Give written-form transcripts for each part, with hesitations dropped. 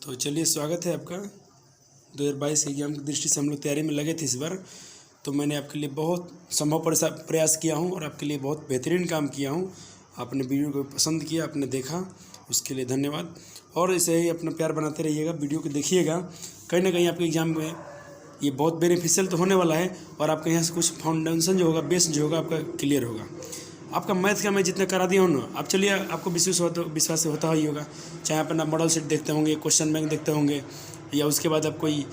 तो चलिए स्वागत है आपका 2022 के एग्जाम की दृष्टि से हम लोग तैयारी में लगे थे इस बार। तो मैंने आपके लिए बहुत संभव प्रयास किया हूं और आपके लिए बहुत बेहतरीन काम किया हूं। आपने वीडियो को पसंद किया, आपने देखा, उसके लिए धन्यवाद। और ऐसे ही अपना प्यार बनाते रहिएगा, वीडियो को देखिएगा। कहीं ना कहीं आपके एग्ज़ाम में ये बहुत बेनिफिशियल तो होने वाला है और आपके यहाँ से कुछ फाउंडेशन जो होगा, बेस जो होगा आपका क्लियर होगा। आपका मैथ का मैं जितना करा दिया हूँ ना, आप चलिए आपको विश्वास से होता ही होगा। चाहे आप अपना मॉडल सेट देखते होंगे, क्वेश्चन बैंक देखते होंगे, या उसके बाद आप कोई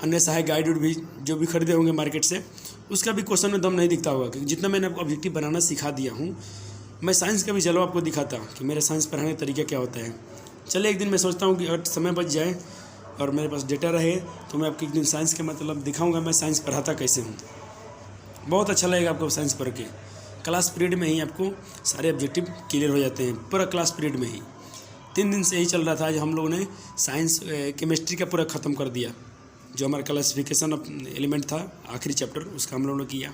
अन्य सहायक गाइड भी जो भी खरीदे होंगे मार्केट से, उसका भी क्वेश्चन में दम नहीं दिखता होगा। क्योंकि जितना मैंने आपको ऑब्जेक्टिव बनाना सिखा दिया हूँ, मैं साइंस का भी चलो आपको दिखाता कि मेरे साइंस पढ़ाने का तरीका क्या होता है। चलिए एक दिन मैं सोचता हूँ कि अगर समय बच जाए और मेरे पास डेटा रहे तो मैं आपको एक दिन साइंस का मतलब दिखाऊँगा मैं साइंस पढ़ाता कैसे हूँ। बहुत अच्छा लगेगा आपको साइंस पढ़ के। क्लास पीरियड में ही आपको सारे ऑब्जेक्टिव क्लियर हो जाते हैं, पूरा क्लास पीरियड में ही। 3 दिन से यही चल रहा था। आज हम लोगों ने साइंस केमिस्ट्री का पूरा ख़त्म कर दिया। जो हमारा क्लासिफिकेशन ऑफ एलिमेंट था, आखिरी चैप्टर, उसका हम लोगों ने किया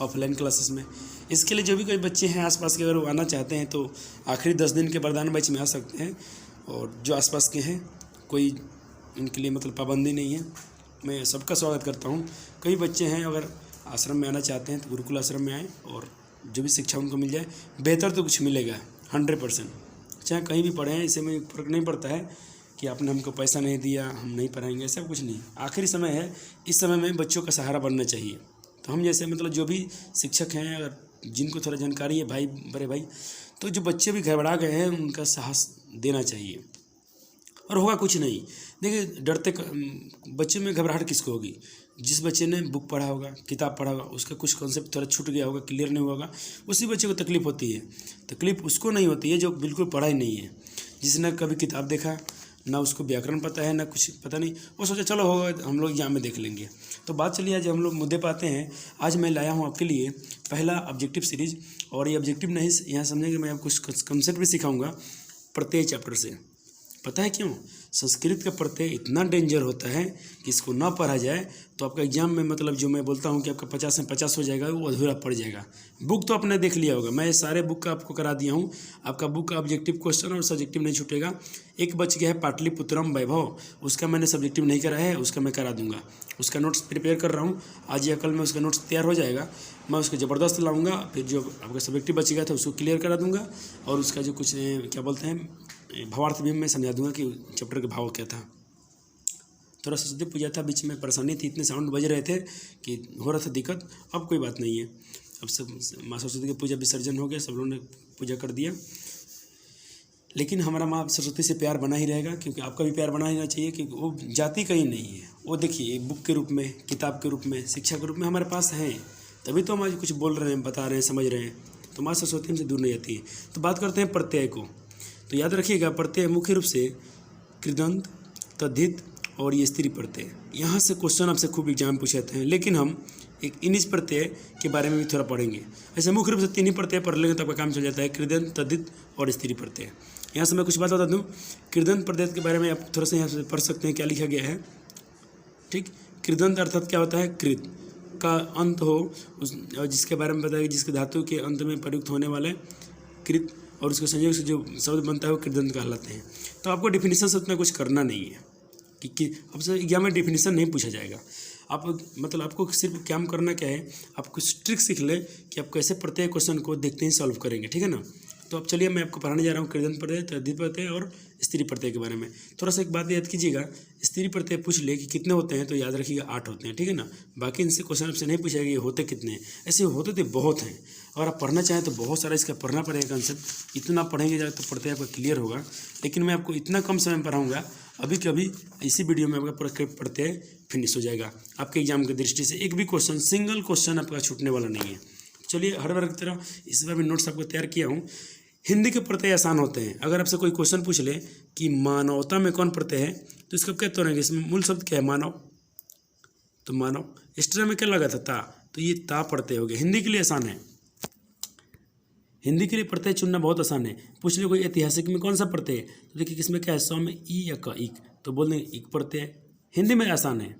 ऑफलाइन क्लासेस में। इसके लिए जो भी कोई बच्चे हैं आसपास के, अगर वो आना चाहते हैं तो आखिरी 10 दिन के वरदान बैच में आ सकते हैं। और जो आसपास के हैं, कोई उनके लिए मतलब पाबंदी नहीं है, मैं सबका स्वागत करता हूँ। कई बच्चे हैं अगर आश्रम में आना चाहते हैं तो गुरुकुल आश्रम में आएँ और जो भी शिक्षा उनको मिल जाए, बेहतर तो कुछ मिलेगा 100%। चाहे कहीं भी पढ़ें, इससे में फ़र्क नहीं पड़ता है कि आपने हमको पैसा नहीं दिया, हम नहीं पढ़ाएंगे, ऐसा कुछ नहीं। आखिरी समय है, इस समय में बच्चों का सहारा बनना चाहिए। तो हम जैसे मतलब जो भी शिक्षक हैं, अगर जिनको थोड़ा जानकारी है भाई, बड़े भाई, तो जो बच्चे भी घबरा गए हैं उनका साहस देना चाहिए। और होगा कुछ नहीं। देखिए, डरते बच्चे में घबराहट किसको होगी? जिस बच्चे ने बुक पढ़ा होगा, किताब पढ़ा होगा, उसका कुछ कॉन्सेप्ट थोड़ा छूट गया होगा, क्लियर नहीं होगा, उसी बच्चे को तकलीफ़ होती है। तकलीफ़ उसको नहीं होती है जो बिल्कुल पढ़ा ही नहीं है, जिसने कभी किताब देखा ना, उसको व्याकरण पता है ना कुछ पता नहीं, वो सोचा चलो होगा हम लोग एग्जाम में देख लेंगे। तो बात चलिए आज हम लोग मुद्दे पे आते हैं। आज मैं लाया हूँ आपके लिए पहला ऑब्जेक्टिव सीरीज। और ये ऑब्जेक्टिव नहीं, यहाँ समझेंगे, मैं आपको कुछ कंसेप्ट भी सिखाऊँगा प्रत्यय चैप्टर से। पता है क्यों? संस्कृत का प्रत्यय इतना डेंजर होता है कि इसको ना पढ़ा जाए तो आपका एग्जाम में मतलब जो मैं बोलता हूँ कि आपका 50 में 50 हो जाएगा, वो अधूरा पड़ जाएगा। बुक तो आपने देख लिया होगा, मैं सारे बुक का आपको करा दिया हूँ। आपका बुक का ऑब्जेक्टिव क्वेश्चन और सब्जेक्टिव नहीं छूटेगा। एक बच गया है पाटलिपुत्रम वैभव, उसका मैंने सब्जेक्टिव नहीं करा है, उसका मैं करा दूंगा। उसका नोट्स प्रिपेयर कर रहा हूँ, आज या कल में उसका नोट्स तैयार हो जाएगा। मैं उसको ज़बरदस्त लाऊंगा, फिर जो आपका सब्जेक्टिव बच गया था उसको क्लियर करा दूंगा। और उसका जो कुछ क्या बोलते हैं भावार्थ भी मैं समझा दूंगा कि चैप्टर का भाव क्या था। थोड़ा सरस्वती पूजा था, बीच में परेशानी थी, इतने साउंड बज रहे थे कि हो रहा था दिक्कत। अब कोई बात नहीं है, अब सब माँ सरस्वती की पूजा विसर्जन हो गया, सब लोगों ने पूजा कर दिया। लेकिन हमारा माँ सरस्वती से प्यार बना ही रहेगा, क्योंकि आपका भी प्यार बना ही रहना चाहिए। क्योंकि वो जाति कहीं नहीं है, वो देखिए बुक के रूप में, किताब के रूप में, शिक्षा के रूप में हमारे पास हैं। तभी तो हम आज कुछ बोल रहे हैं, बता रहे हैं, समझ रहे हैं। तो माँ सरस्वती हमसे दूर नहीं जाती है। तो बात करते हैं प्रत्यय को। तो याद रखिएगा, प्रत्यय मुख्य रूप से कृदंत, तद्धित और ये स्त्री प्रत्यय। यहाँ से क्वेश्चन आपसे खूब एग्जाम में पूछे जाते हैं, लेकिन हम एक इनिस प्रत्यय के बारे में भी थोड़ा पढ़ेंगे। ऐसे मुख्य रूप से 3 ही प्रत्यय पढ़ लेंगे तो आपका काम चल जाता है, कृदंत, तद्धित और स्त्री प्रत्यय। यहाँ से मैं कुछ बात बता दूँ। कृदंत प्रत्यय के बारे में आप थोड़ा सा यहाँ से पढ़ सकते हैं क्या लिखा गया है। ठीक, कृदंत अर्थात क्या होता है? कृत का अंत हो, जिसके बारे में बताया, जिसके धातु के अंत में प्रयुक्त होने वाले कृत और उसके संयोग से जो शब्द बनता है वो कृदंत कहलाते हैं। तो आपको डिफिनीशन से उतना कुछ करना नहीं है कि आपसे एग्जाम में डिफिनीशन नहीं पूछा जाएगा। आप मतलब आपको सिर्फ क्या करना क्या है, आप कुछ ट्रिक सीख ले कि आप कैसे प्रत्येक क्वेश्चन को देखते ही सॉल्व करेंगे। ठीक है ना? तो अब चलिए मैं आपको पढ़ाने जा रहा हूँ कृदंत प्रत्यय, तद्धित प्रत्यय और स्त्री प्रत्यय के बारे में। थोड़ा सा एक बात याद कीजिएगा, स्त्री प्रत्यय पूछ ले कि कितने होते हैं तो याद रखिएगा 8 होते हैं। ठीक है ना? बाकी इनसे क्वेश्चन आपसे नहीं पूछा ये होते कितने हैं, ऐसे होते तो बहुत हैं। और आप पढ़ना चाहें तो बहुत सारा इसका पढ़ना पड़ेगा कंसेप्ट। इतना पढ़ेंगे जाए तो प्रत्यय आपका क्लियर होगा। लेकिन मैं आपको इतना कम समय में पढ़ाऊँगा, अभी के अभी इसी वीडियो में आपका पूरा प्रत्यय फिनिश हो जाएगा। आपके एग्जाम की दृष्टि से एक भी क्वेश्चन, सिंगल क्वेश्चन आपका छूटने वाला नहीं है। चलिए हर बार की तरह इस बार भी नोट्स आपको तैयार किया हूँ। हिंदी के प्रत्यय आसान होते हैं। अगर आपसे कोई क्वेश्चन पूछ ले कि मानवता में कौन प्रत्यय है, तो इसका क्या तोड़ेंगे? इसमें मूल शब्द क्या है? मानव। तो मानव। एक्स्ट्रा में क्या लगा था? ता। तो ये ता प्रत्यय हो गया। हिंदी के लिए आसान है, हिंदी के लिए प्रत्यय चुनना बहुत आसान है। पूछ ले कोई ऐतिहासिक में कौन सा प्रत्यय है, तो देखिए किसमें क्या है, सौ में ई या का, इक, तो बोल देंगे इक प्रत्यय। हिंदी में आसान है।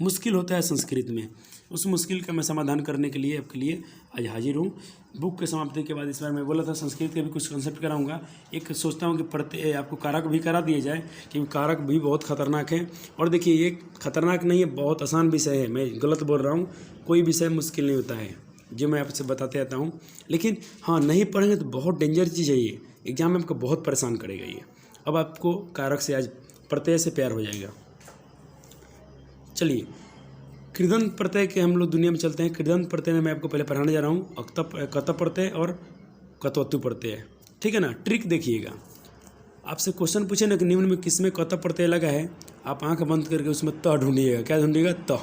मुश्किल होता है संस्कृत में, उस मुश्किल का मैं समाधान करने के लिए आपके लिए आज हाजिर हूँ। बुक के समाप्ति के बाद इस बार मैं बोला था संस्कृत के भी कुछ कंसेप्ट कराऊंगा। एक सोचता हूँ कि प्रत्यय आपको कारक भी करा दिए जाए, क्योंकि कारक भी बहुत खतरनाक है। और देखिए ये खतरनाक नहीं है, बहुत आसान विषय है, मैं गलत बोल रहा हूँ, कोई विषय मुश्किल नहीं होता है जो मैं आपसे बताते आता हूँ। लेकिन हाँ, नहीं पढ़ेंगे तो बहुत डेंजर चीज़ है ये, एग्जाम में आपको बहुत परेशान करेगा ये। अब आपको कारक से आज प्रत्यय से प्यार हो जाएगा। चलिए कृदंत प्रत्यय के हम लोग दुनिया में चलते हैं। कृदंत प्रत्यय में मैं आपको पहले पढ़ाने जा रहा हूँ कत प्रत्यय और कतवतु प्रत्यय, ठीक है ना। ट्रिक देखिएगा, आपसे क्वेश्चन पूछे ना कि निम्न में किस में कत प्रत्यय लगा है, आप आंख बंद करके उसमें त ढूंढिएगा। क्या ढूंढिएगा? त,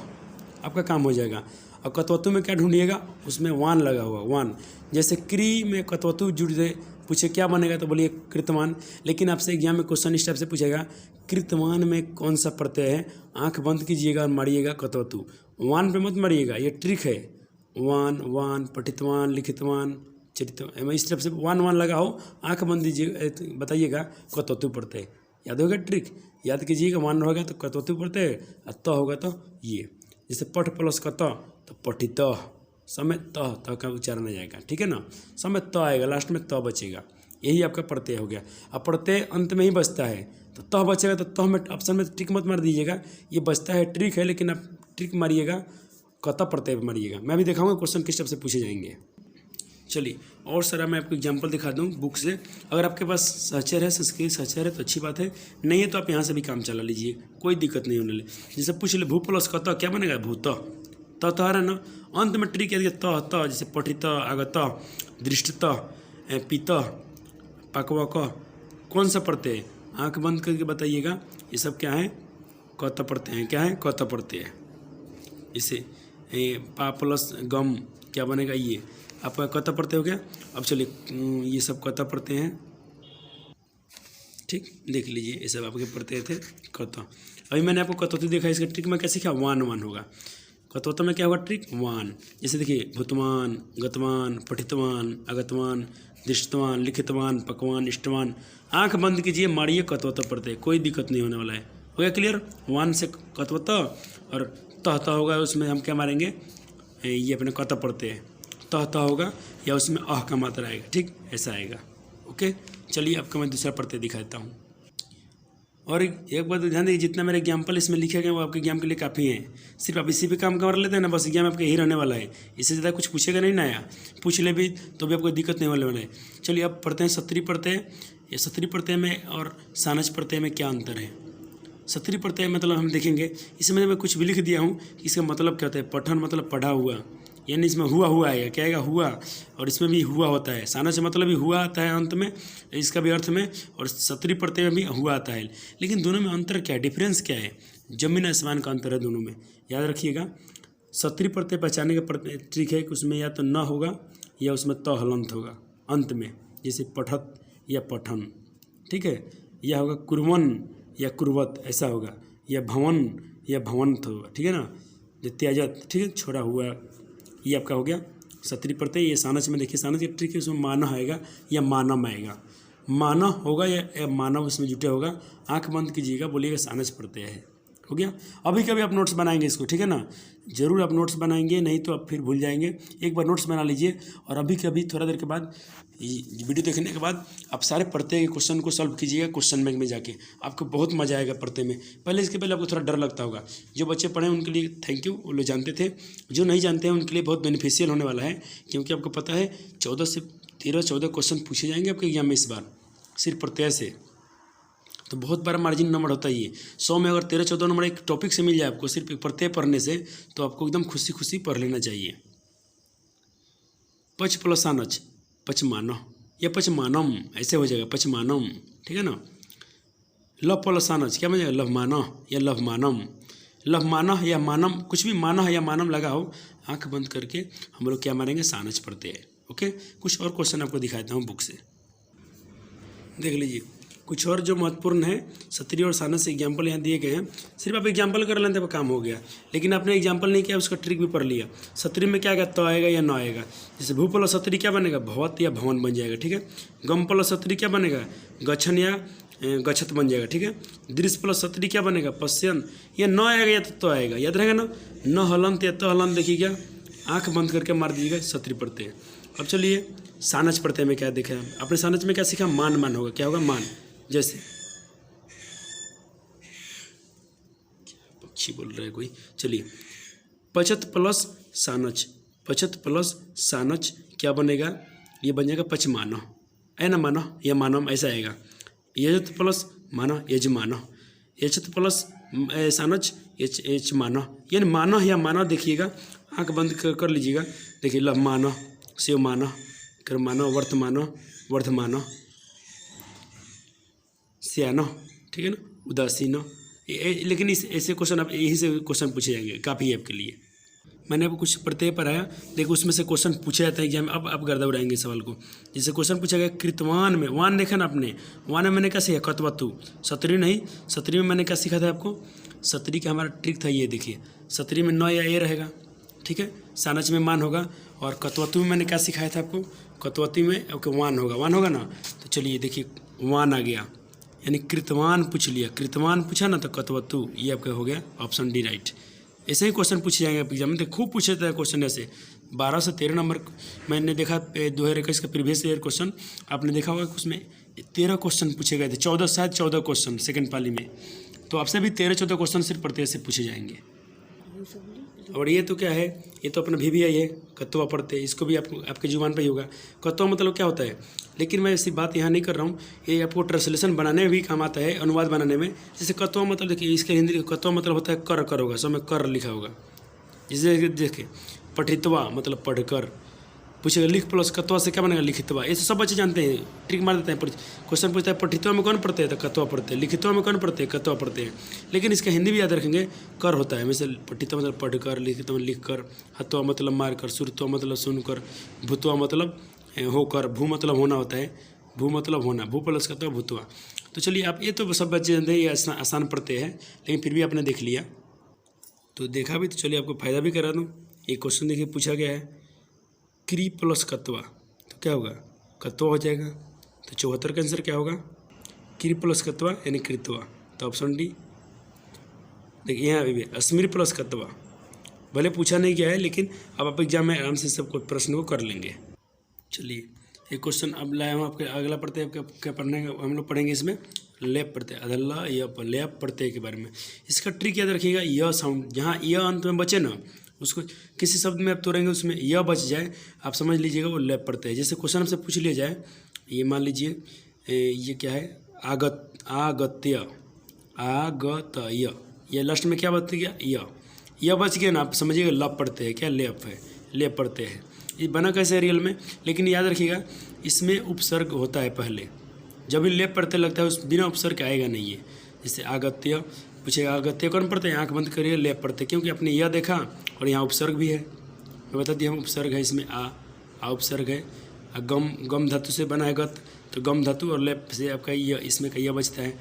आपका काम हो जाएगा। और कतवतु में क्या ढूंढिएगा? उसमें वान लगा हुआ, वान। जैसे क्री में कतवतु जुड़ जाए, पूछे क्या बनेगा तो बोलिए कृतवान। लेकिन आपसे एग्जाम में क्वेश्चन इस टाइप से पूछेगा, कृतवान में कौन सा प्रत्यय है? आंख बंद कीजिएगा और मारिएगा कतवतु, वान पे मत मारिएगा, ये ट्रिक है। वान, वान, पठितवान, लिखितवान, चरितवान, इस टाइप से वान वान लगा हो, आंख बंद दीजिए, बताइएगा कतवतु प्रत्यय। याद होगा ट्रिक, याद कीजिएगा। वान होगा तो कतवतु प्रत्यय, और त होगा तो ये। जैसे पठ प्लस कत तो पठित, समय त का उच्चारण आ जाएगा, ठीक है ना। समय त आएगा, लास्ट में त बचेगा, यही आपका प्रत्यय हो गया। अब प्रत्यय अंत में ही बचता है तो त बचेगा, तो त में ऑप्शन में टिक मत मार दीजिएगा, ये बचता है, ट्रिक है। लेकिन आप ट्रिक मारिएगा, कत प्रत्यय पर मारिएगा। मैं भी दिखाऊंगा क्वेश्चन किस टाइप से पूछे जाएंगे। चलिए और सारा मैं आपको एग्जाम्पल दिखा दूँ बुक से। अगर आपके पास सहचर है, संस्कृत सहचर है तो अच्छी बात है, नहीं है तो आप यहाँ से भी काम चला लीजिए, कोई दिक्कत नहीं होने ले। जैसे पूछ ले भू प्लस कत क्या बनेगा? भूत। त तो आ रहा है ना, अंत में ट्रिक है त, जैसे पठित, आगत, दृष्टत, पित, पकवक, कौन सा प्रत्यय? आंख बंद करके बताइएगा। ये सब क्या है? कत प्रत्यय है। क्या है? कत प्रत्यय है। इसे पा प्लस गम क्या बनेगा? ये आपका कत प्रत्यय हो गया। अब चलिए ये सब कत प्रत्यय हैं, ठीक, देख लीजिए ये सब आपके प्रत्यय थे कत। अभी मैंने आपको कतवतु देखा, इसका ट्रिक में कैसे क्या? वान वान होगा। कतवतु में क्या होगा? ट्रिक वान। जैसे देखिए भूतवान, गतवान, पठितवान, अगतवान, दृष्टवान, लिखितवान, पकवान, इष्टवान। आंख बंद कीजिए, मारिए कतवतु प्रत्यय, कोई दिक्कत नहीं होने वाला है। हो गया क्लियर? वान से कतवतु और तह होगा, उसमें हम क्या मारेंगे? ये अपने कत प्रत्यय तह होगा, या उसमें अह का मात्रा आएगा, ठीक, ऐसा आएगा। ओके, चलिए आपको मैं दूसरा प्रत्यय दिखा देता हूँ। और एक बात ध्यान दीजिए, जितना मेरे एग्जाम्पल इसमें लिखे गए वो आपके एग्जाम के लिए काफ़ी हैं। सिर्फ आप इसी पे काम कर लेते हैं ना, बस एग्जाम आपके यही रहने वाला है, इससे ज़्यादा कुछ पूछेगा नहीं ना। आया पूछ ले भी तो भी आपको दिक्कत नहीं होने वाला है। चलिए अब पढ़ते हैं सत्री प्रत्यय। ये सत्री प्रत्यय में और सानच प्रत्यय में क्या अंतर है? सत्री प्रत्यय मतलब हम देखेंगे, इसमें मैं कुछ भी लिख दिया हूँ, इसका मतलब क्या होता है? पठन मतलब पढ़ा हुआ, यानी इसमें हुआ आएगा, क्या आएगा? हुआ। और इसमें भी हुआ होता है। साना से मतलब भी हुआ आता है अंत में, इसका भी अर्थ में, और सत्री प्रत्यय में भी हुआ आता है। लेकिन दोनों में अंतर क्या है? डिफरेंस क्या है? जमीन आसमान का अंतर है दोनों में, याद रखिएगा। सत्री प्रत्यय पहचाने का ट्रिक है कि उसमें या तो न होगा या उसमें त हलंत होगा अंत में, जैसे पठत या पठन, ठीक है। या होगा कुर्वन या कुर्वत, ऐसा होगा, या भवन या भवंत होगा, ठीक है ना। त्याजत, ठीक है, छोड़ा हुआ, ये आपका हो गया सत्री प्रत्यय। ये सानच में देखिए, सानच का ट्रिक है, उसमें मानव आएगा या मानम आएगा, मानव होगा या मानव उसमें जुटे होगा। आंख बंद कीजिएगा, बोलिएगा सानच प्रत्यय है। हो गया। अभी कभी आप नोट्स बनाएंगे इसको, ठीक है ना, जरूर आप नोट्स बनाएंगे, नहीं तो आप फिर भूल जाएंगे। एक बार नोट्स बना लीजिए, और अभी कभी थोड़ा देर के बाद वीडियो देखने के बाद आप सारे प्रत्यय के क्वेश्चन को सॉल्व कीजिएगा क्वेश्चन बैंक में जाके, आपको बहुत मजा आएगा प्रत्यय में। पहले इसके पहले आपको थोड़ा डर लगता होगा, जो बच्चे पढ़े उनके लिए थैंक यू, वो लोग जानते थे, जो नहीं जानते हैं उनके लिए बहुत बेनिफिशियल होने वाला है, क्योंकि आपको पता है 14 से 13-14 क्वेश्चन पूछे जाएंगे आपके एग्जाम में इस बार, सिर्फ प्रत्यय से। तो बहुत बड़ा मार्जिन नंबर होता है ये। 100 में अगर 13-14 नंबर एक टॉपिक से मिल जाए आपको सिर्फ प्रत्यय पढ़ने से, तो आपको एकदम खुशी खुशी पढ़ लेना चाहिए। पच प्लस सानच पचमानह या पचमानम, ऐसे हो जाएगा पचमानम, ठीक है ना। लव प्लस सानच क्या बन जाएगा? लवमानह या लवमानम। लवमानह या मानम, कुछ भी मानह या मानम लगा हो, आंख बंद करके हम लोग क्या मारेंगे? सानच प्रत्यय। ओके, कुछ और क्वेश्चन आपको दिखाता हूँ बुक से, देख लीजिए। कुछ और जो महत्वपूर्ण है, सत्री और सानच से एग्जाम्पल यहाँ दिए गए हैं, सिर्फ आप एग्जाम्पल कर लेते काम हो गया। लेकिन आपने एग्जाम्पल नहीं किया, उसका ट्रिक भी पढ़ लिया। सत्री में क्या आएगा? तो आएगा या न आएगा। जैसे भू प्लस सत्री क्या बनेगा? भवत या भवन बन जाएगा, ठीक है। गम प्लस सत्री क्या बनेगा? गच्छन या गच्छत बन जाएगा, ठीक है। दृश्य प्लस सत्री क्या बनेगा, पश्यन। ये न आएगा या तो आएगा, याद रहेगा ना, न हलंत या तो हलंत, देखिए क्या, आंख बंद करके मार दीजिएगा, सत्री पढ़ते हैं। अब चलिए सानच पढ़ते में क्या देखा आपने, सानच में क्या सीखा, मान मान होगा, क्या होगा, मान। जैसे पक्षी बोल रहा है कोई, चलिए पचत प्लस सानच, पचत प्लस सानच क्या बनेगा, ये बन जाएगा पचमानो, है ना, मानो या मानव ऐसा आएगा। यजत प्लस मानो यजमानो, यचत प्लस सानच यच मानो, यानी मानो या मानो, देखिएगा आंख बंद कर लीजिएगा, देखिए ल मानो, शिव मानो, कर मानो, वर्तमानो, वर्धमानो, सियानो, ठीक है ना, उदासीनो। लेकिन इस ऐसे क्वेश्चन आप यही से क्वेश्चन पूछे जाएंगे, काफ़ी है आपके लिए। मैंने आपको कुछ प्रत्यय पढ़ाया, देखो उसमें से क्वेश्चन पूछा जाता है एग्जाम में। अब आप गर्दा उड़ाएंगे सवाल को। जैसे क्वेश्चन पूछा गया कृतवान में, वान देखा ना आपने, वान में मैंने क्या सीखा, कतवतु, सत्री नहीं, सत्री में मैंने क्या सीखा था आपको, सत्री का हमारा ट्रिक था ये, देखिए सत्री में न या ए रहेगा, ठीक है, सानच में मान होगा, और कतवतु में मैंने क्या सिखाया था आपको, कतवती में आपके वान होगा, वान होगा ना। तो चलिए देखिए वान आ गया, यानी कृतवान पूछ लिया, कृतवान पूछा ना तो कतवतु, ये आपका हो गया ऑप्शन डी राइट। ऐसे ही क्वेश्चन पूछे जाएंगे एग्जाम में, खूब पूछे थे क्वेश्चन ऐसे। 12 से 13 नंबर मैंने देखा 2021 का प्रीवियस ईयर क्वेश्चन, आपने देखा होगा उसमें 13 क्वेश्चन पूछे गए थे, 14 शायद 14 क्वेश्चन सेकंड पाली में। तो आपसे भी 13-14 क्वेश्चन सिर्फ प्रत्यय से पूछे जाएंगे। और ये तो क्या है, ये तो अपना VVI है, कत्वा पढ़ते, इसको भी आपके जुबान पर ही होगा। कत्वा मतलब क्या होता है, लेकिन मैं ऐसी बात यहाँ नहीं कर रहा हूँ, ये आपको ट्रांसलेशन बनाने में भी काम आता है, अनुवाद बनाने में। जैसे कत्वा मतलब देखिए, इसके हिंदी कत्वा मतलब होता है कर होगा, सब में कर लिखा होगा। जैसे देखिए पठित्वा मतलब पढ़कर, पूछेगा लिख प्लस कत्वा से क्या बनेगा, लिखित्वा। ये सब बच्चे जानते हैं, ट्रिक मार देते हैं। क्वेश्चन पूछता है पठित्वा में कौन पढ़ते हैं, तो कत्वा पढ़ते हैं, लिखित्वा में कौन पढ़ते हैं, कत्वा पढ़ते हैं। लेकिन इसका हिंदी भी याद रखेंगे, कर होता है। वैसे पठित्वा मतलब पढ़कर, लिखित्वा मतलब लिख कर, हत्वा मतलब मार कर, सुरत्वा मतलब सुनकर, भूतवा मतलब होकर, भू मतलब होना होता है, भू मतलब होना, भू प्लस कत्वा भूतवा। तो चलिए आप, ये तो सब बच्चे जानते हैं, ये आसान पढ़ते हैं, लेकिन फिर भी आपने देख लिया तो देखा भी, तो चलिए आपको फ़ायदा भी करा दूँ। ये क्वेश्चन देखिए पूछा गया है, क्री प्लस कत्वा, तो क्या होगा, कत्वा हो जाएगा। तो 74 का आंसर क्या होगा, क्री प्लस कत्वा यानी कृत्वा, तो ऑप्शन डी। देखिए यहाँ भी अस्मिर प्लस कत्वा, भले पूछा नहीं गया है, लेकिन अब आप एग्जाम में आराम से सब प्रश्न को कर लेंगे। चलिए एक क्वेश्चन अब लाया हूँ आपके, अगला पढ़ते हैं, क्या पढ़ने का हम लोग पढ़ेंगे इसमें, लेप पढ़ते हैं, अदल्ला या लेप पढ़ते के बारे में। इसका ट्रिक याद रखिएगा, यह साउंड जहाँ यह अंत में बचे ना, उसको किसी शब्द में आप तोड़ेंगे, उसमें यह बच जाए, आप समझ लीजिएगा वो लेप पढ़ते हैं। जैसे क्वेश्चन हमसे पूछ लिया जाए, ये मान लीजिए ये क्या है, आगत्य, आगतय, ये लास्ट में क्या बच गया, यह बच गया ना, आप समझिएगा लप पढ़ते हैं, क्या लेप है, लेप पढ़ते हैं। ये बना कैसे है रियल में, लेकिन याद रखिएगा इसमें उपसर्ग होता है पहले, जब भी लेप पढ़ते लगता है उस बिना उपसर्ग आएगा नहीं है। जैसे आगत्य पूछेगा, आगत्य कौन पढ़ते हैं, आंख बंद करिए, लेप पढ़ते, क्योंकि आपने यह देखा और यहाँ उपसर्ग भी है, मैं बता दिया हम उपसर्ग है इसमें, आ उपसर्ग है, गम धातु से बना है गत, तो गम धातु और लेप से आपका यह, इसमें का यह बचता है।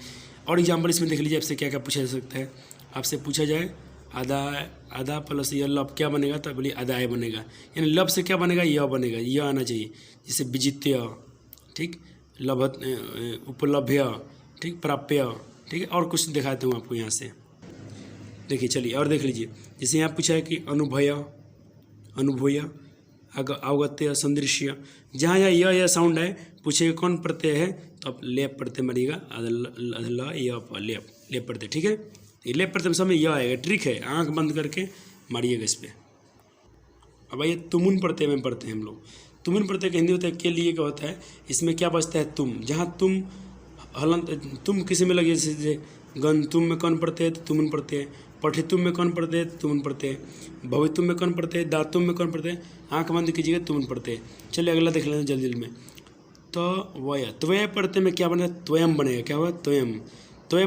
और एग्जाम्पल इसमें देख लीजिए, आपसे क्या क्या पूछा जा सकता है। आपसे पूछा जाए आधा प्लस यह लब क्या बनेगा, तो बोलिए अदाय बनेगा, यानी लब से क्या बनेगा, यह बनेगा, यह आना चाहिए। जैसे विजित्य, ठीक, लभत, उपलभ्य, ठीक, प्राप्य, ठीक है। और कुछ दिखाते हूँ आपको यहाँ से, देखिए चलिए और देख लीजिए। जैसे यहाँ पूछा है कि अनुभूय, अवगत्य, संदृश्य, जहाँ यहाँ यह साउंड है, पूछेगा कौन प्रत्यय है, तो आप लेप पढ़ते मरिएगा, अदल्ला या लेप पढ़ते, ठीक है। ये लेप पढ़ते समय यह आएगा, ट्रिक है, आंख बंद करके मारिएगा इस पर। अब आइए तुमुन प्रत्यय में पढ़ते हैं हम लोग। तुमुन प्रत्यय का हिंदी होता है के लिए, क्या होता है, इसमें क्या बचता है, तुम, जहाँ तुम हलंत, तुम किसी में लगे, जैसे गंतुम में कौन पढ़ते हैं, तो तुमुन पढ़ते हैं, पठितुम में कौन पढ़ते हैं, तुमुन पढ़ते हैं, भवितुम में कौन पढ़ते हैं, दातुम में कौन पढ़ते हैं, आंख बंद कीजिएगा, तुमुन पढ़ते हैं। चलिए अगला देख लेते हैं जल्दी में। तो वय, त्वय पढ़ते में क्या बनेगा, त्वयम बनेगा, क्या हुआ, त्वयम। त्वय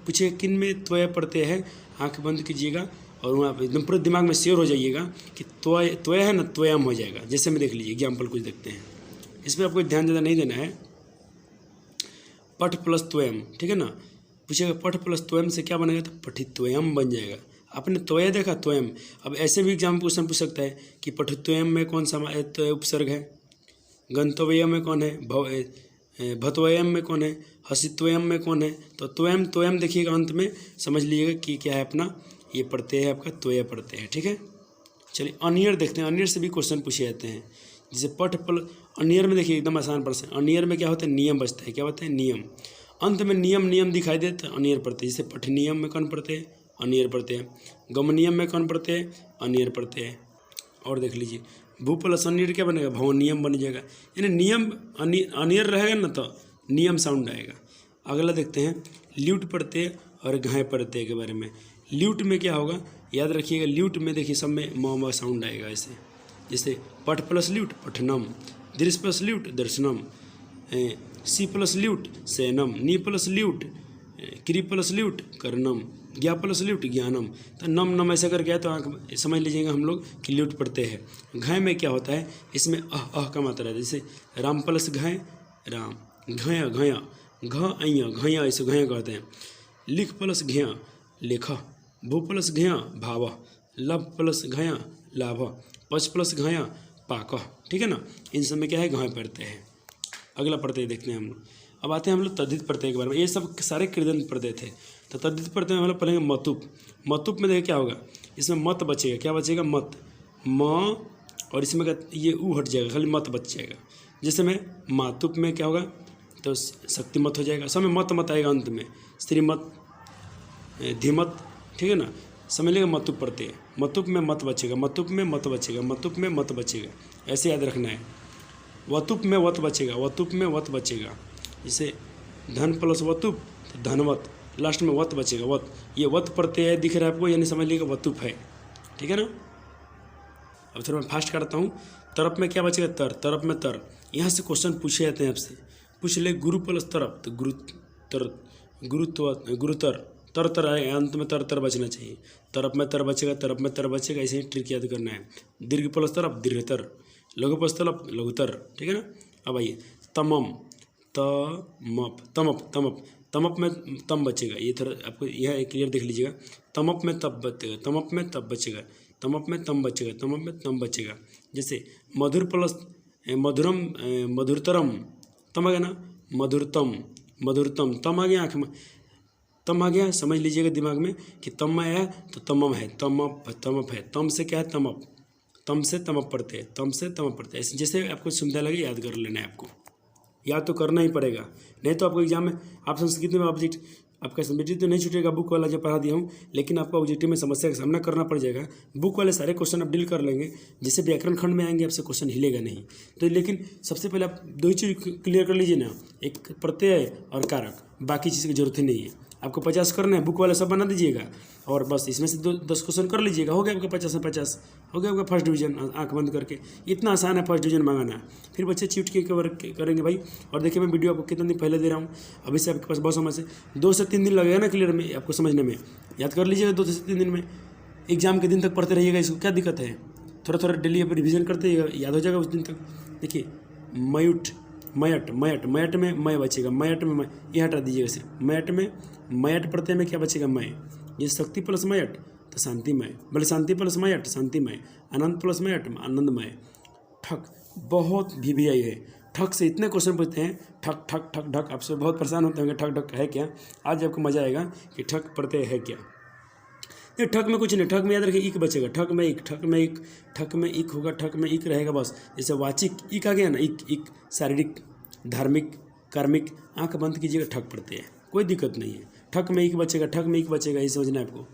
पूछे किन में त्वय पढ़ते हैं, आंख बंद कीजिएगा और वहाँ पर एकदम पूरे दिमाग में श्योर हो जाइएगा कि त्वय है ना, त्वयम हो जाएगा। जैसे में देख लीजिए एग्जाम्पल कुछ देखते हैं, इसमें आपको ध्यान ज़्यादा नहीं देना है। पठ प्लस त्वयम, ठीक है ना, पूछेगा पठ प्लस त्वयम से क्या बनेगा, तो पठित्वयम बन जाएगा। आपने त्वय देखा, त्वयम। अब ऐसे भी एग्जाम क्वेश्चन पूछ सकता है कि पठित्वयम में कौन सा उपसर्ग है, गंतव्यम में कौन है, भतवयम में कौन है, हसी त्वयम में कौन है, तो त्वयम त्वयम देखिएगा अंत में समझ लीजिएगा कि क्या है अपना, ये प्रत्यय है आपका, त्वय प्रत्यय है। ठीक है, चलिए अनियर देखते हैं। अनियर से भी क्वेश्चन पूछे जाते हैं, जैसे पठ पल। अनियर में देखिए एकदम आसान प्रश्न। अनियर में क्या होता है, नियम बचता है। क्या होता है, नियम। अंत में नियम नियम दिखाई दे तो अनियर प्रत्यय। जैसे पठ नियम में कौन प्रत्यय, अनियर प्रत्यय। गम नियम में कौन प्रत्यय, अनियर प्रत्यय। और देख लीजिए भू प्लस अनियर क्या बनेगा, भव नियम बन जाएगा। यानी नियम अनियर रहेगा ना तो नियम साउंड आएगा। अगला देखते हैं ल्यूट प्रत्यय और घाय प्रत्यय के बारे में। ल्यूट में क्या होगा, याद रखिएगा, ल्यूट में देखिए सब में म साउंड आएगा ऐसे। जैसे पठ प्लस ल्यूट पठनम, दृश्य प्लस ल्यूट दर्शनम, सी प्लस ल्यूट सैनम, नी प्लस ल्यूट क्री प्लस ल्यूट कर्णम, ज्ञा प्लस ल्यूट ज्ञानम। तो नम नम ऐसा करके आए तो आँख समझ लीजिएगा हम लोग कि ल्यूट प्रत्यय है। घाय में क्या होता है, इसमें अह का मात्रा है। जैसे राम प्लस घाय राम, घया घया, घ अया घया, ऐसे घया कहते हैं। लिख प्लस घया लेख, भू प्लस घया भाव, लभ प्लस घया लाभ, पच प्लस घया पाक। ठीक है ना, इन सब में क्या है, घाय प्रत्यय है। अगला प्रत्यय देखते हैं हम लोग। अब आते हैं हम लोग तद्धित प्रत्यय के बारे में। ये सब सारे कृदंत प्रत्यय थे। तो तद्धित प्रत्यय में हम लोग पढ़ेंगे मतुप। मतुप में देखिए क्या होगा, इसमें मत बचेगा। क्या बचेगा, मत, म, और इसमें ये ऊ हट जाएगा, खाली मत बच जाएगा। जैसे में मातुप में क्या होगा, तो शक्ति मत हो जाएगा। सब में मत मत आएगा अंत में, स्त्रीमत, धीमत। ठीक है ना, समझ लेगा मतुप प्रत्यय। मतुप में मत बचेगा, मतुप में मत बचेगा, मतुप में मत बचेगा, ऐसे याद रखना है। वतुप में वत बचेगा, वतुप में वत बचेगा। जैसे धन प्लस वतुप तो धनवत, लास्ट में वत बचेगा, वत। ये वत प्रत्यय दिख रहा है आपको, यानी समझ लीजिएगा वतुप है। ठीक है ना, अब थोड़ा मैं फास्ट करता हूँ। तरप में क्या बचेगा, तर, तरप में तर। यहाँ से क्वेश्चन पूछे जाते हैं आपसे। पूछ ले गुरु प्लस तरप तो गुरु तर, गुरुतर, तर तर आएगा, अंत में तर तर बचना चाहिए। तरप में तर बचेगा, तरप में तर बचेगा, ऐसे ही ट्रिक याद करना है। दीर्घ प्लस तरप दीर्घतर, लघु प्लस तरप लघुतर। ठीक है ना, अब आइए तमम, तमप तमप तमप, तमप में तम बचेगा। ये थोड़ा आपको यह क्लियर देख लीजिएगा। तमप में तब बचेगा, तमप में तब बचेगा, तमप में तम बचेगा, तमप में तम बचेगा। जैसे मधुर प्लस मधुरम, मधुरतरम, तम आ गया ना, मधुरतम, मधुरतम, तम आ गया आँख में, तम आ गया। समझ लीजिएगा दिमाग में कि तम में आया तो तमम है, तमप तमप है। तम से क्या है, तमप, तम से तमप पढ़ते हैं, तम से तमप पढ़ते हैं। जैसे आपको सुविधा लगे याद कर लेना है, आपको याद तो करना ही पड़ेगा, नहीं तो आपको एग्जाम में आप संस्कृत में ऑब्जेक्ट आपका सब्जेक्ट तो नहीं छूटेगा, बुक वाला जो पढ़ा दिया हूँ, लेकिन आपको ऑब्जेक्टिव में समस्या का सामना करना पड़ जाएगा। बुक वाले सारे क्वेश्चन आप डील कर लेंगे, जिससे व्याकरण खंड में आएंगे आपसे क्वेश्चन हिलेगा नहीं। तो लेकिन सबसे पहले आप दो ही चीज़ क्लियर कर लीजिए ना, एक प्रत्यय और कारक, बाकी चीज़ की जरूरत ही नहीं है। आपको 50 करना है, बुक वाला सब बना दीजिएगा और बस इसमें से 10 क्वेश्चन कर लीजिएगा, हो गया आपका 50 में 50, हो गया आपका फर्स्ट डिवीजन। आंख बंद करके इतना आसान है फर्स्ट डिवीजन मांगना। फिर बच्चे चीट के कवर करेंगे भाई। और देखिए मैं वीडियो आपको कितने दिन पहले दे रहा हूँ, अभी से आपके पास बहुत समय से 2 से 3 दिन लगेगा ना क्लियर में आपको समझने में। याद कर लीजिएगा 2 से 3 दिन में, एग्जाम के दिन तक पढ़ते रहिएगा, इसको क्या दिक्कत है। थोड़ा थोड़ा डेली आप रिविजन करते याद हो जाएगा उस दिन तक। देखिए मयूट, मयट, मयट, मयट में मय बचेगा, मयट में मय, ये हटा दीजिएगा सिर्फ। मयट में मयट प्रत्यय में क्या बचेगा, मय। ये शक्ति प्लस मयट तो शांतिमय, बोले शांति प्लस मयट शांतिमय, आनंद प्लस मयट आनंदमय। ठक बहुत VVI है, ठक से इतने क्वेश्चन पूछते हैं, ठक ठक ठक ढक। आपसे बहुत परेशान होते होंगे, ठक ढक है क्या। आज आपको मजा आएगा कि ठक प्रत्यय है क्या। ये ठक में कुछ नहीं, ठक में याद रखिए इक बचेगा, ठक में इक, ठक में इक, ठक में इक होगा, ठक में इक रहेगा बस। जैसे वाचिक इक आ गया ना, इक इक, शारीरिक, धार्मिक, कार्मिक, आंख बंद कीजिएगा, ठक पड़ते हैं, कोई दिक्कत नहीं है। ठक में इक बचेगा, ठक में इक बचेगा, ये समझना है आपको।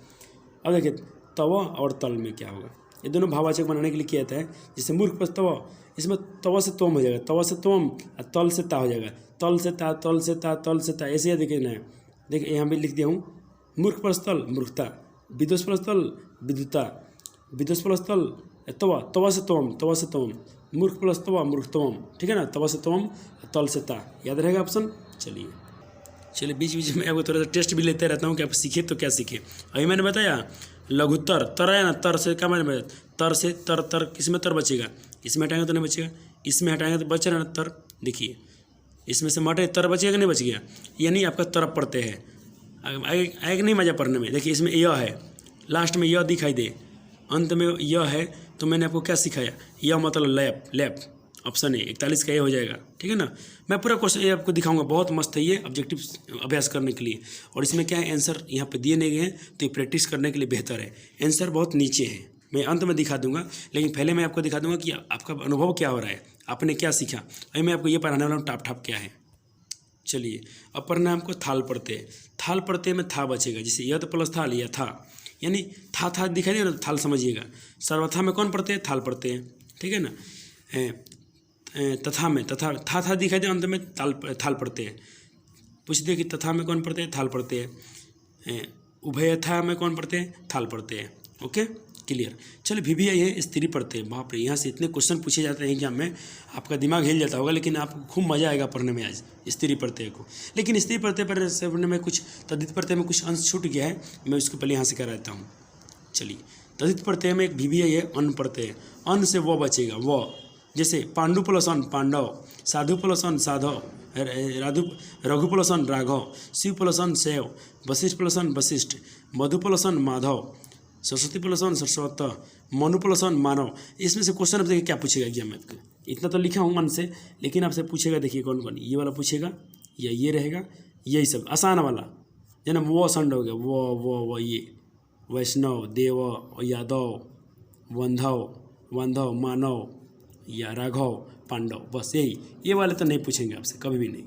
अब देखिए तवा और तल में क्या होगा, ये दोनों भाववाचक बनाने के लिए किया जाता है। जैसे मूर्ख प्लस तवा, इसमें तवा से तोम हो जाएगा, तवा से तोम, और तल से ता हो जाएगा, तल से ता, तल से ता, तल से ता, ऐसे देखिए ना। देखिए यहाँ भी लिख दिया हूँ, मूर्ख प्लस तल मूर्खता, विदुष प्लस तल विद्युता, विदुष प्लस तल तवा, तवा से तोम, तवा से तोम, मूर्ख प्लस तवा मूर्खतवम। ठीक है ना, तवा से तोम, तल से ता, याद रहेगा ऑप्शन। चलिए बीच बीच में आपको थोड़ा सा टेस्ट भी लेते रहता हूँ कि आप सीखे तो क्या सीखे। अभी मैंने बताया लघुतर, तर है ना, तर से क्या मैंने, तर से तर, तर किसमें तर बचेगा, इसमें हटाएंगे तो नहीं बचेगा, इसमें हटाएंगे तो बच रहा है ना तर। देखिए इसमें से मटे तर बचेगा कि नहीं बच गया, यानी आपका तरफ पड़ते हैं। आएगा नहीं मज़ा पढ़ने में। देखिए इसमें यह है, लास्ट में यह दिखाई दे, अंत में यह है, तो मैंने आपको क्या सिखाया, यह मतलब लैप, लैप ऑप्शन ए 41 का ए हो जाएगा, ठीक है ना। मैं पूरा क्वेश्चन ये आपको दिखाऊंगा, बहुत मस्त है ये ऑब्जेक्टिव अभ्यास करने के लिए। और इसमें क्या है, आंसर यहाँ पे दिए नहीं गए हैं, तो ये प्रैक्टिस करने के लिए बेहतर है। आंसर बहुत नीचे है, मैं अंत में दिखा दूंगा, लेकिन पहले मैं आपको दिखा दूंगा कि आपका अनुभव क्या हो रहा है, आपने क्या सीखा। अभी मैं आपको ये पढ़ाने वाला हूँ टाप ठाप क्या है। चलिए अब पढ़ना है हमको थाल प्रत्यय। थाल प्रत्यय में था बचेगा, जैसे यद प्लस थाल या था, यानी था दिखाई दे ना, तो थाल समझिएगा। सर्वथा में कौन प्रत्यय, थाल प्रत्यय, ठीक है ना। तथा में था दिखाई दे, अंत में थाल प्रत्यय। पूछ दे कि तथा में कौन प्रत्यय, थाल प्रत्यय। उभयथा में कौन प्रत्यय, थाल प्रत्यय। Okay clear. चलो VBI है स्त्री प्रत्यय। बाप रे, यहाँ से इतने क्वेश्चन पूछे जाते हैं एग्जाम में, आपका दिमाग हिल जाता होगा, लेकिन आपको खूब मजा आएगा पढ़ने में आज स्त्री प्रत्यय को। लेकिन स्त्री प्रत्यय पर पढ़ने में कुछ तद्धित प्रत्यय में कुछ अंश छूट गया है, मैं उसको पहले यहाँ से कराता हूँ। चलिए तद्धित प्रत्यय में एक VBI है अन्न प्रत्यय। अन्न से वो बचेगा, वो जैसे पांडु प्लस अन्न पांडव, साधु प्लस अन्न साधव, रघु प्लस अन्न राघव, शिव प्लस अन्न शैव, वशिष्ठ प्लस अन्न वशिष्ठ, मधु प्लस अन्न माधव, सरस्वती प्लस अन्न सरस्वत, मनु प्लस अन्न मानव। इसमें से क्वेश्चन अब देखिए क्या पूछेगा एग्जाम में। इतना तो लिखा हूँ मन से, लेकिन आपसे पूछेगा, देखिए कौन कौन, ये वाला पूछेगा या ये रहेगा, यही सब आसान वाला, जना वो संड हो गया, वो ये वैष्णव देव यादव वंधव मानव या राघव पांडव, बस यही। ये वाले तो नहीं पूछेंगे आपसे कभी भी नहीं,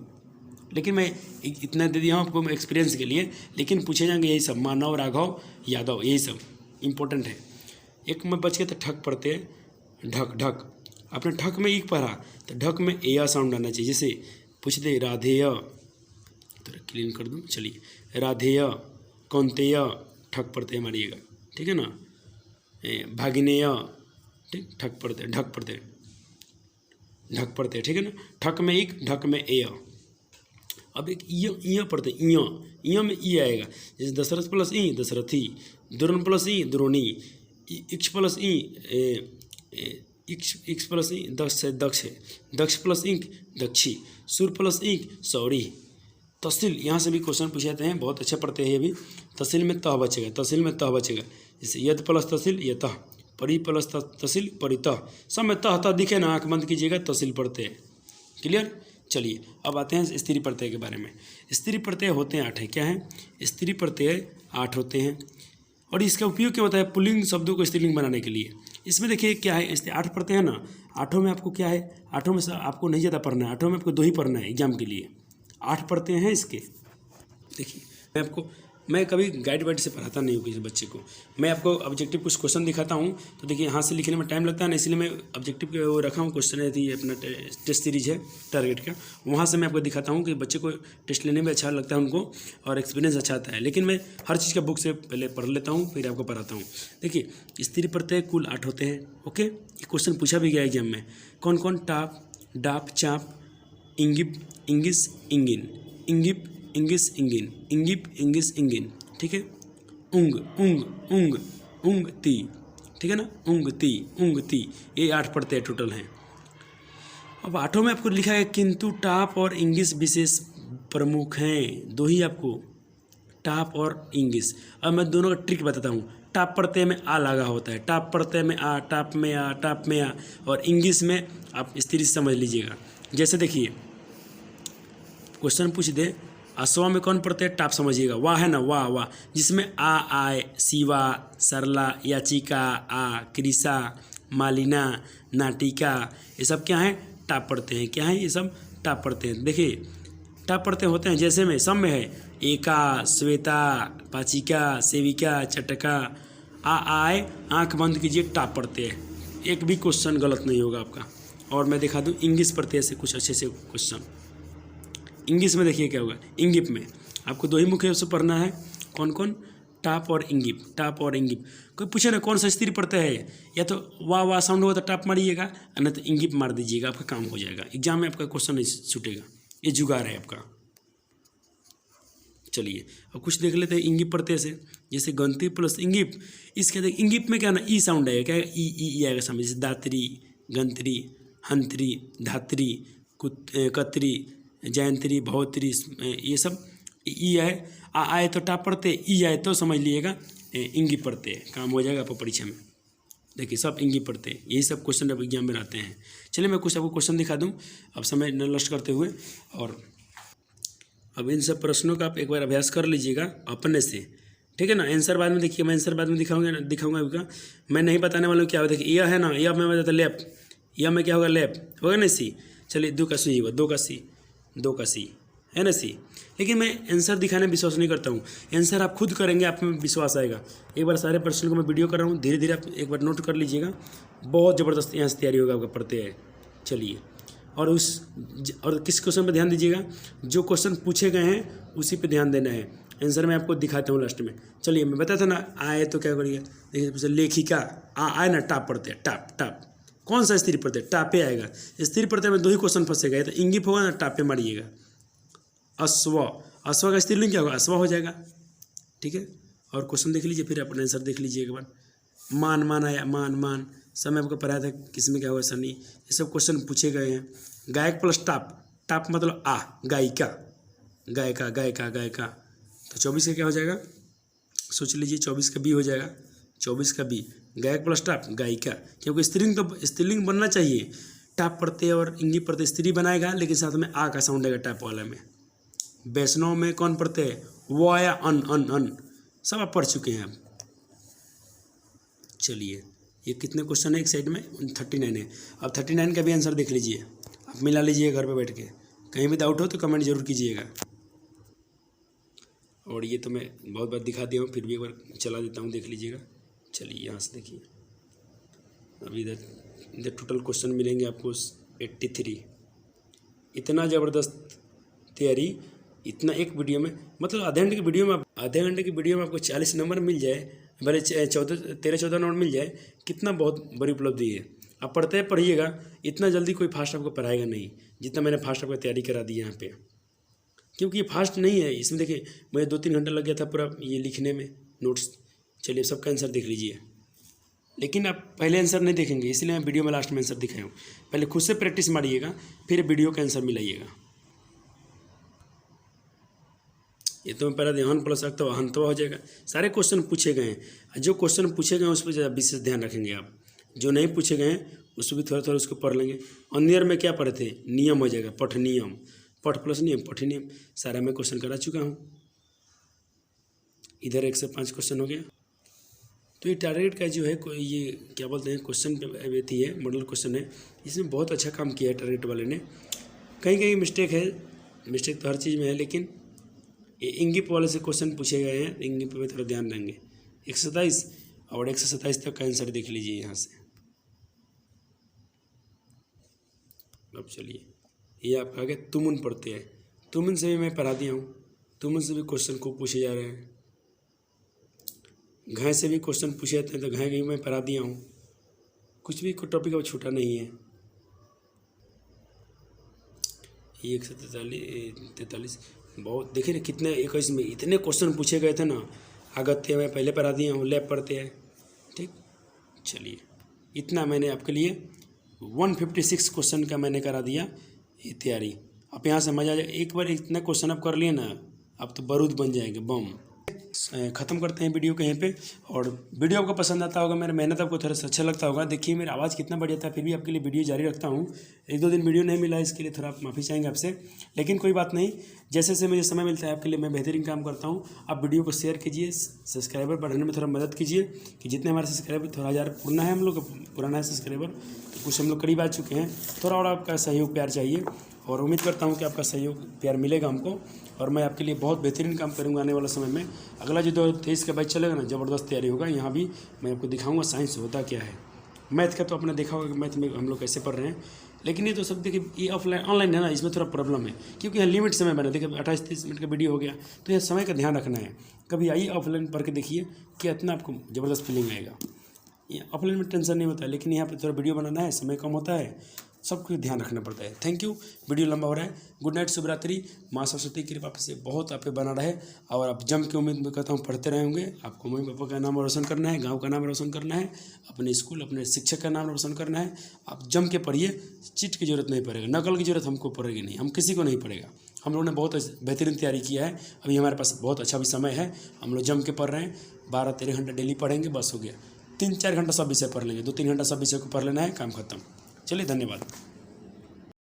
लेकिन मैं इतना दे दिया हूँ आपको एक्सपीरियंस के लिए। लेकिन पूछे जाएंगे यही सब, मानव राघव यादव, यही सब इम्पोर्टेंट है। एक में बच गया तो ठक पढ़ते हैं, ढक। आपने ठक में एक पढ़ा तो ढक में ए साउंड आना चाहिए। जैसे पूछ दे राधेय, तो क्लीन कर दूँ, चलिए राधेय कौंतेय, ठक पढ़ते मारिएगा, ठीक है ना। भागिनेय, ठीक, ढक पढ़ते, ठीक है ना। ठक में एक, ढक में ए। अब एक इया पढ़ते, इया में ई आएगा, जैसे दशरथ प्लस ई दशरथी, द्रोण प्लस ई द्रोणी, इक्ष प्लस ई इक्ष प्लस ई दक्ष है, दक्ष प्लस इंक दक्षी, सूर प्लस इंक सौरी। तहसील, यहाँ से भी क्वेश्चन पूछे जाते हैं, बहुत अच्छा पढ़ते हैं ये भी। तहसील में तह बचेगा, जैसे यद प्लस तहसील यतः, परि प्लस तहसील परितः, सब में तह दिखे ना, आँख बंद कीजिएगा, तहसील पढ़ते हैं। क्लियर। चलिए अब आते हैं स्त्री प्रत्यय के बारे में। स्त्री प्रत्यय होते हैं 8 है, क्या है, स्त्री प्रत्यय 8 होते हैं। और इसका उपयोग क्या होता है, पुल्लिंग शब्दों को स्त्रीलिंग बनाने के लिए। इसमें देखिए क्या है, 8 प्रत्यय है ना, 8 में आपको क्या है, 8 में से आपको नहीं ज़्यादा पढ़ना है, 8 में आपको 2 ही पढ़ना है एग्जाम के लिए। 8 प्रत्यय हैं इसके। देखिए मैं कभी गाइड वाइड से पढ़ाता नहीं हूँ किसी बच्चे को, मैं आपको ऑब्जेक्टिव कुछ क्वेश्चन दिखाता हूँ। तो देखिए यहाँ से लिखने में टाइम लगता है ना, इसलिए मैं ऑब्जेक्टिव के वो रखा हूँ, क्वेश्चन है अपना टेस्ट सीरीज है टारगेट का, वहाँ से मैं आपको दिखाता हूँ कि बच्चे को टेस्ट लेने में अच्छा लगता है उनको, और एक्सपीरियंस अच्छा आता है। लेकिन मैं हर चीज़ का बुक से पहले पढ़ लेता हूँ, फिर आपको पढ़ाता हूँ। देखिए स्त्री प्रत्यय कुल 8 होते हैं। ओके, ये क्वेश्चन पूछा भी गया एग्जाम में, कौन कौन, टाप डाप चाप इंगिप इंगिस इंगिन, इंगिप इंगिस इंगिन, इंगिप इंगिस इंगिन, ठीक है। उंग उंग उंग उंग ती, ठीक है ना, उंग ती, ये 8 प्रत्यय टोटल हैं। अब 8 में आपको लिखा है, किंतु टाप और इंगिस विशेष प्रमुख हैं। 2 ही आपको, टाप और इंगिस। अब मैं दोनों का ट्रिक बताता हूँ। टाप प्रत्यय में आ लगा होता है, टाप प्रत्यय में आ, टाप में आ, टाप में आ, और इंगिस में आप स्त्री समझ लीजिएगा। जैसे देखिए क्वेश्चन पूछ दे, अश्वा में कौन प्रत्यय, टाप समझिएगा, वाह है ना, वाह, जिसमें आ आए, शिवा, सरला, याचिका, आ, कृषा, मालिना, नाटिका, ये सब क्या है, टाप प्रत्यय हैं। क्या है ये सब, टाप प्रत्यय हैं। देखिए टाप प्रत्यय होते हैं, जैसे में सब में है, एका, श्वेता, पाचिका, सेविका, चटका, आ आए, आँख बंद कीजिए, टाप प्रत्यय। एक भी क्वेश्चन गलत नहीं होगा आपका। और मैं दिखा दूँ इंग्लिश प्रत्यय से कुछ अच्छे से क्वेश्चन। इंग्लिश में देखिए क्या होगा, इंगिप में आपको 2 ही मुख्य से पढ़ना है, कौन कौन, टाप और इंगिप, टाप और इंगिप। कोई पूछे ना कौन सा स्त्री प्रत्यय है, या तो वाह साउंड होगा तो टाप मारिएगा, नहीं तो इंगिप मार दीजिएगा, आपका काम हो जाएगा। एग्जाम में आपका क्वेश्चन नहीं छूटेगा, ये जुगाड़ है आपका। चलिए अब कुछ देख लेते हैं इंगिप प्रत्यय से। जैसे गंती प्लस इंगिप, इसके देख इंगिप में क्या ना, ई साउंड आएगा, क्या ई आएगा सामने, जैसे दात्री, गंत्री, हंत्री, धात्री, कत्री, जयंत्री, भवत्री, ये सब ई आए, आ आए तो टाप पढ़ते, ई आए तो समझ लीजिएगा इंगिप पढ़ते, काम हो जाएगा आपको परीक्षा में। देखिए सब इंगी पढ़ते हैं, यही सब क्वेश्चन अब एग्जाम में आते हैं। चलिए मैं कुछ आपको क्वेश्चन दिखा दूं अब समय न नष्ट करते हुए। और अब इन सब प्रश्नों का आप एक बार अभ्यास कर लीजिएगा अपने से, ठीक है ना। आंसर बाद में देखिए, मैं आंसर बाद में दिखाऊंगा आपका। मैं नहीं बताने वाला हूँ क्या होगा। देखिए यह है ना, यह मैं बताता लेफ्ट, यह में क्या होगा लेफ्ट होगा ना सी। चलिए 2 का सी होगा, 2 का सी, 2 का सी है ना सी। लेकिन मैं आंसर दिखाने में विश्वास नहीं करता हूँ, आंसर आप खुद करेंगे, आप में विश्वास आएगा। एक बार सारे प्रश्न को मैं वीडियो कर रहा हूँ, धीरे धीरे आप एक बार नोट कर लीजिएगा। बहुत ज़बरदस्त यहाँ से तैयारी होगा आपका पढ़ते हैं। चलिए और किस क्वेश्चन पर ध्यान दीजिएगा, जो क्वेश्चन पूछे गए हैं उसी पे ध्यान देना है। आंसर मैं आपको दिखाता हूँ लास्ट में। चलिए मैं बताया था ना, आए तो क्या करिए, देखिए लेखिका आए ना, टाप पढ़ते हैं, टाप टाप। कौन सा स्त्री प्रत्यय, टापे आएगा। स्त्री प्रत्यय में 2 ही क्वेश्चन फंसेगा, तो इंगिप होगा ना, टापे मारिएगा। अश्व, अश्व का स्त्रीलिंग क्या होगा, अश्व हो जाएगा, ठीक है। और क्वेश्चन देख लीजिए, फिर अपना आंसर देख लीजिए एक बार। मान मान आया, मान मान, समय आपको पढ़ाया था किसमें क्या होगा सनी, ये सब क्वेश्चन पूछे गए हैं। गायक प्लस टाप, टाप मतलब आ, गायिका, गायिका गायिका गायिका, तो 24 का क्या हो जाएगा, सोच लीजिए। 24 का बी हो जाएगा, 24 का बी। गायक प्लस टाप गायिका, क्योंकि स्त्रीलिंग तो स्त्रीलिंग बनना चाहिए। टाप पढ़ते और इंगी पढ़ते स्त्री बनाएगा, लेकिन साथ में आ का साउंड आएगा टाप वाला में। वैष्णव में कौन पढ़ते हैं, वो आया अन अन अन, सब आप पढ़ चुके हैं आप। चलिए ये कितने क्वेश्चन है एक साइड में, 39 है। अब 39 का भी आंसर देख लीजिए, आप मिला लीजिए घर पे बैठ के। कहीं भी डाउट हो तो कमेंट जरूर कीजिएगा। और ये तो मैं बहुत बार दिखा दिया हूँ, फिर भी एक बार चला देता हूँ, देख लीजिएगा। चलिए यहाँ से देखिए, अभी इधर टोटल क्वेश्चन मिलेंगे आपको 83। इतना ज़बरदस्त तैयारी, इतना एक वीडियो में, मतलब आधे घंटे की वीडियो में आपको 40 नंबर मिल जाए, भले 13-14 नंबर मिल जाए, कितना बहुत बड़ी उपलब्धि है। आप पढ़िएगा, इतना जल्दी कोई फास्ट आपको पढ़ाएगा नहीं जितना मैंने फास्ट आपको तैयारी करा दी यहाँ पे, क्योंकि ये फास्ट नहीं है। इसमें देखिए मुझे 2-3 घंटा लग गया था पूरा ये लिखने में नोट्स। चलिए सबका आंसर देख लीजिए, लेकिन आप पहले आंसर नहीं देखेंगे, इसलिए मैं वीडियो में लास्ट में आंसर दिखाया हूँ। पहले खुद से प्रैक्टिस मारिएगा, फिर वीडियो का आंसर मिलाइएगा। ये तो मैं पहला ध्यान प्लस रखता हूँ, हंतवा हो जाएगा। सारे क्वेश्चन पूछे गए हैं, जो क्वेश्चन पूछे गए हैं उस पर ज़्यादा विशेष ध्यान रखेंगे आप। जो नहीं पूछे गए हैं उसको भी थोड़ा थोड़ा उसको पढ़ लेंगे। अन्यर में क्या पढ़े थे, नियम हो जाएगा, पठ नियम, पठ प्लस नियम, पठ नियम, सारा मैं क्वेश्चन करा चुका हूँ। इधर 105 क्वेश्चन हो गया। तो ये टारगेट का जो है ये क्या बोलते हैं, क्वेश्चन थी है, मॉडल क्वेश्चन है, इसमें बहुत अच्छा काम किया है टारगेट वाले ने। कहीं कहीं मिस्टेक है, मिस्टेक तो हर चीज़ में है, लेकिन ये इंगिप वाले से क्वेश्चन पूछे गए हैं, इंगिप पे थोड़ा ध्यान देंगे। 127 और 127 तक का आंसर देख लीजिए यहाँ से। अब चलिए ये आपका आगे तुमुन पढ़ते हैं, तुमुन से भी मैं पढ़ा दिया हूँ, तुमुन से भी क्वेश्चन को पूछे जा रहे हैं। घाय से भी क्वेश्चन पूछे जाते हैं, तो घाय भी मैं पढ़ा दिया हूँ, कुछ भी कोई टॉपिक अब छूटा नहीं है। ये 143 बहुत, देखिए ना कितने 21 में इतने क्वेश्चन पूछे गए थे ना। अगत्य मैं पहले पढ़ा दिया हूँ, लैब पढ़ते हैं, ठीक। चलिए इतना मैंने आपके लिए 156 क्वेश्चन का मैंने करा दिया ये तैयारी। आप यहाँ से मजा आ जाए, एक बार इतना क्वेश्चन आप कर लिए ना, आप तो बारूद बन जाएंगे, बम। ख़त्म करते हैं वीडियो कहीं पे। और वीडियो आपको पसंद आता होगा, मेरा मेहनत आपको थोड़ा सा अच्छा लगता होगा। देखिए मेरा आवाज़ कितना बढ़िया था, फिर भी आपके लिए वीडियो जारी रखता हूँ। 1-2 दिन वीडियो नहीं मिला, इसके लिए थोड़ा माफ़ी चाहेंगे आपसे, लेकिन कोई बात नहीं। जैसे जैसे मुझे समय मिलता है आपके लिए मैं बेहतरीन काम करता हूँ। आप वीडियो को शेयर कीजिए, सब्सक्राइबर बढ़ाने में थोड़ा मदद कीजिए, कि जितने हमारे सब्सक्राइबर, थोड़ा 1000 पुराना है, हम लोग पुराना है सब्सक्राइबर, तो कुछ हम लोग करीब आ चुके हैं। थोड़ा और आपका सहयोग प्यार चाहिए, और उम्मीद करता हूँ कि आपका सहयोग प्यार मिलेगा हमको, और मैं आपके लिए बहुत बेहतरीन काम करूँगा आने वाला समय में। अगला जो 2023 का बैच चलेगा ना, ज़बरदस्त तैयारी होगा। यहाँ भी मैं आपको दिखाऊंगा साइंस होता क्या है। मैथ का तो आपने देखा होगा कि मैथ में हम लोग कैसे पढ़ रहे हैं, लेकिन ये तो सब देखिए ये ऑफलाइन ऑनलाइन है ना, इसमें थोड़ा प्रॉब्लम है, क्योंकि यहाँ लिमिट समय बना। देखिए 28-30 मिनट का वीडियो हो गया, तो यह समय का ध्यान रखना है। कभी आइए ऑफलाइन पढ़ के देखिए कि इतना आपको ज़बरदस्त फीलिंग आएगा। ये ऑफलाइन में टेंशन नहीं होता है, लेकिन यहाँ पर थोड़ा वीडियो बनाना है, समय कम होता है, सबको ध्यान रखना पड़ता है। थैंक यू, वीडियो लंबा हो रहा है। गुड नाइट, शुभ रात्रि। माँ सरस्वती की कृपा से बहुत आप पे बना रहे, और आप जम के उम्मीद में कहता हूँ पढ़ते रहे होंगे। आपको मम्मी पापा का नाम रोशन करना है, गांव का नाम रोशन करना है, अपने स्कूल अपने शिक्षक का नाम रोशन करना है। आप जम के पढ़िए, चीट की जरूरत नहीं पड़ेगा, नकल की जरूरत हमको पड़ेगी नहीं, हम किसी को नहीं पड़ेगा। हम लोगों ने बहुत बेहतरीन तैयारी किया है, अभी हमारे पास बहुत अच्छा भी समय है, हम लोग जम के पढ़ रहे हैं। 12-13 घंटा डेली पढ़ेंगे, बस हो गया। 3-4 घंटा सब विषय पढ़ लेंगे, 2-3 घंटा सब विषय को पढ़ लेना है, काम खत्म। चलिए, धन्यवाद।